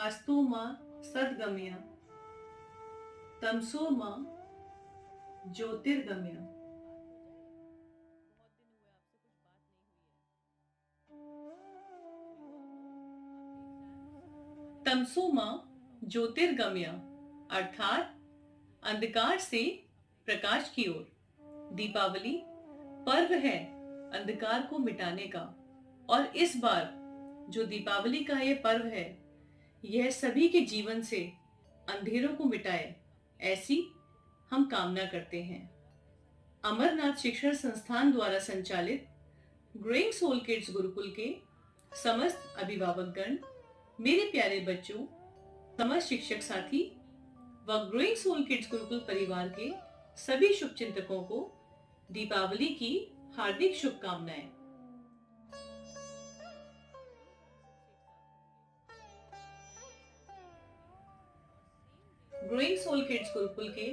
अस्तु मा सद्गमय तमसो मा ज्योतिर्गमय। तमसो मा ज्योतिर्गमय अर्थात अंधकार से प्रकाश की ओर। दीपावली पर्व है अंधकार को मिटाने का, और इस बार जो दीपावली का ये पर्व है, यह सभी के जीवन से अंधेरों को मिटाए, ऐसी हम कामना करते हैं। अमरनाथ शिक्षण संस्थान द्वारा संचालित ग्रोइंग सोल किड्स गुरुकुल के समस्त अभिभावकगण, मेरे प्यारे बच्चों, समस्त शिक्षक साथी व ग्रोइंग सोल किड्स गुरुकुल परिवार के सभी शुभचिंतकों को दीपावली की हार्दिक शुभकामनाएं। ग्रोइंग सोल किड्स गुरुकुल के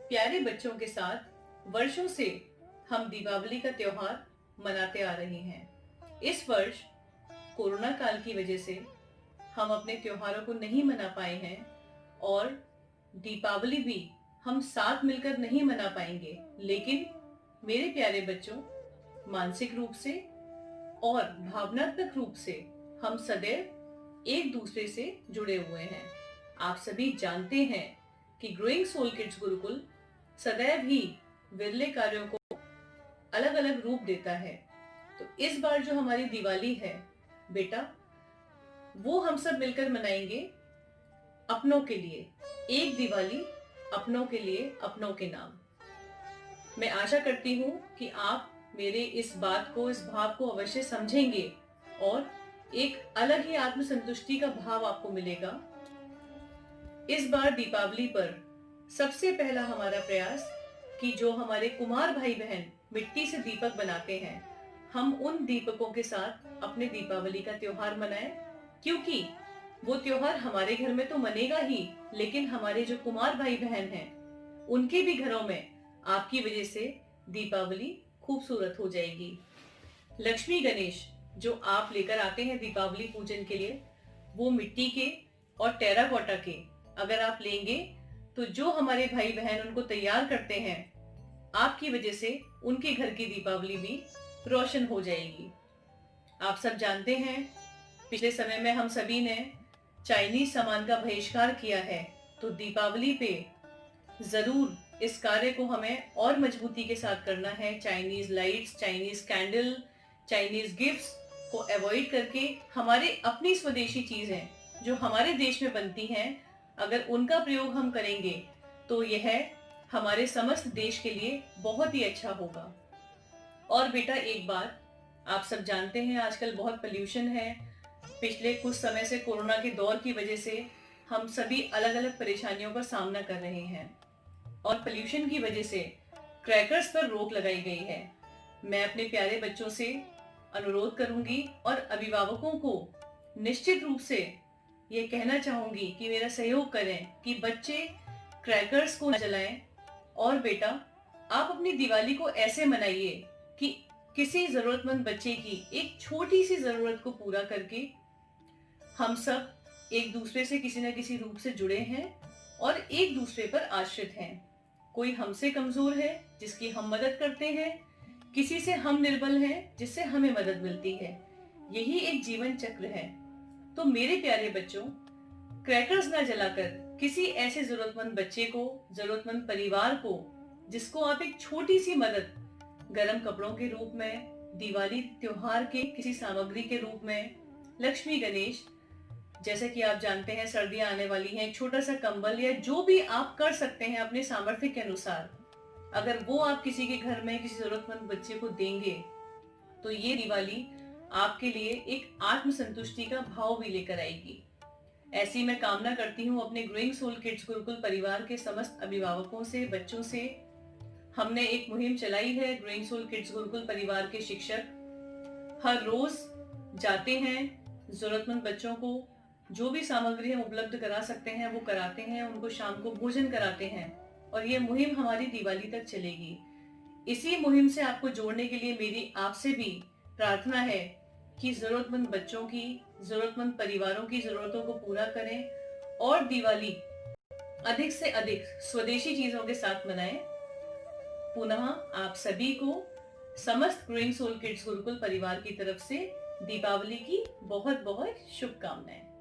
प्यारे बच्चों के साथ वर्षों से हम दीपावली का त्योहार मनाते आ रहे हैं। इस वर्ष कोरोना काल की वजह से हम अपने त्योहारों को नहीं मना पाए हैं, और दीपावली भी हम साथ मिलकर नहीं मना पाएंगे। लेकिन मेरे प्यारे बच्चों, मानसिक रूप से और भावनात्मक रूप से हम सदैव एक दूसरे से जुड़े हुए हैं। आप सभी जानते हैं कि ग्रोइंग सोल किड्स गुरुकुल सदैव ही विरले कार्यों को अलग अलग रूप देता है। तो इस बार जो हमारी दिवाली है बेटा, वो हम सब मिलकर मनाएंगे अपनों के लिए। एक दिवाली अपनों के लिए, अपनों के नाम। मैं आशा करती हूँ कि आप मेरे इस बात को, इस भाव को अवश्य समझेंगे, और एक अलग ही आत्मसंतुष्टि का भाव आपको मिलेगा। इस बार दीपावली पर सबसे पहला हमारा प्रयास कि जो हमारे कुमार भाई बहन मिट्टी से दीपक बनाते हैं, हम उन दीपकों के साथ अपने दीपावली का त्योहार मनाएं। क्योंकि वो त्योहार हमारे घर में तो मनेगा ही, लेकिन हमारे जो कुमार भाई बहन हैं, उनके भी घरों में आपकी वजह से दीपावली खूबसूरत हो जाएगी। लक्ष्मी गणेश जो आप लेकर आते हैं दीपावली पूजन के लिए, वो मिट्टी के और टेराकोटा के अगर आप लेंगे, तो जो हमारे भाई बहन उनको तैयार करते हैं, आपकी वजह से उनके घर की दीपावली भी रोशन हो जाएगी। आप सब जानते हैं, पिछले समय में हम सभी ने चाइनीज सामान का बहिष्कार किया है, तो दीपावली पे जरूर इस कार्य को हमें और मजबूती के साथ करना है। Chinese lights, Chinese candle, Chinese gifts को अवॉइड करके हमारे अपनी स्वदेशी चीजें जो हमारे देश में बनती हैं, अगर उनका प्रयोग हम करेंगे तो यह हमारे समस्त देश के लिए बहुत ही अच्छा होगा। और बेटा एक बात, आप सब जानते हैं आजकल बहुत पोल्यूशन है। पिछले कुछ समय से कोरोना के दौर की वजह से हम सभी अलग अलग परेशानियों का सामना कर रहे हैं, और पोल्यूशन की वजह से क्रैकर्स पर रोक लगाई गई है। मैं अपने प्यारे बच्चों से अनुरोध करूंगी और अभिभावकों को निश्चित रूप से ये कहना चाहूंगी कि मेरा सहयोग करें कि बच्चे क्रैकर्स को न जलाएं। और बेटा, आप अपनी दिवाली को ऐसे मनाइए कि किसी जरूरतमंद बच्चे की एक छोटी सी जरूरत को पूरा करके हम सब एक दूसरे से किसी न किसी रूप से जुड़े हैं और एक दूसरे पर आश्रित हैं। कोई हमसे कमजोर है जिसकी हम मदद करते हैं, किसी से हम निर्बल हैं जिससे हमें मदद मिलती है। यही एक जीवन चक्र है। तो मेरे प्यारे बच्चों, क्रैकर्स ना जलाकर किसी ऐसे जरूरतमंद बच्चे को, जरूरतमंद परिवार को, जिसको आप एक छोटी सी मदद गरम कपड़ों के रूप में, दिवाली त्योहार के किसी सामग्री के रूप में, लक्ष्मी गणेश, जैसे कि आप जानते हैं सर्दियां आने वाली हैं, एक छोटा सा कंबल या जो भी आप कर सकते हैं अपने सामर्थ्य के अनुसार, अगर वो आप किसी के घर में किसी जरूरतमंद बच्चे को देंगे, तो ये दिवाली आपके लिए एक आत्मसंतुष्टि का भाव भी लेकर आएगी। ऐसी मैं कामना करती हूँ अपने ग्रोइंग सोल किड्स गुरुकुल परिवार के समस्त अभिभावकों से, बच्चों से। हमने एक मुहिम चलाई है। ग्रोइंग सोल किड्स गुरुकुल परिवार के शिक्षक हर रोज जाते हैं, जरूरतमंद बच्चों को जो भी सामग्री हम उपलब्ध करा सकते हैं वो कराते हैं, उनको शाम को भोजन कराते हैं, और ये मुहिम हमारी दिवाली तक चलेगी। इसी मुहिम से आपको जोड़ने के लिए मेरी आपसे भी प्रार्थना है कि जरूरतमंद बच्चों की, जरूरतमंद परिवारों की जरूरतों को पूरा करें और दिवाली अधिक से अधिक स्वदेशी चीजों के साथ मनाएं। पुनः आप सभी को समस्त ग्रीन सोल किड्स गुरुकुल परिवार की तरफ से दीपावली की बहुत बहुत शुभकामनाएं।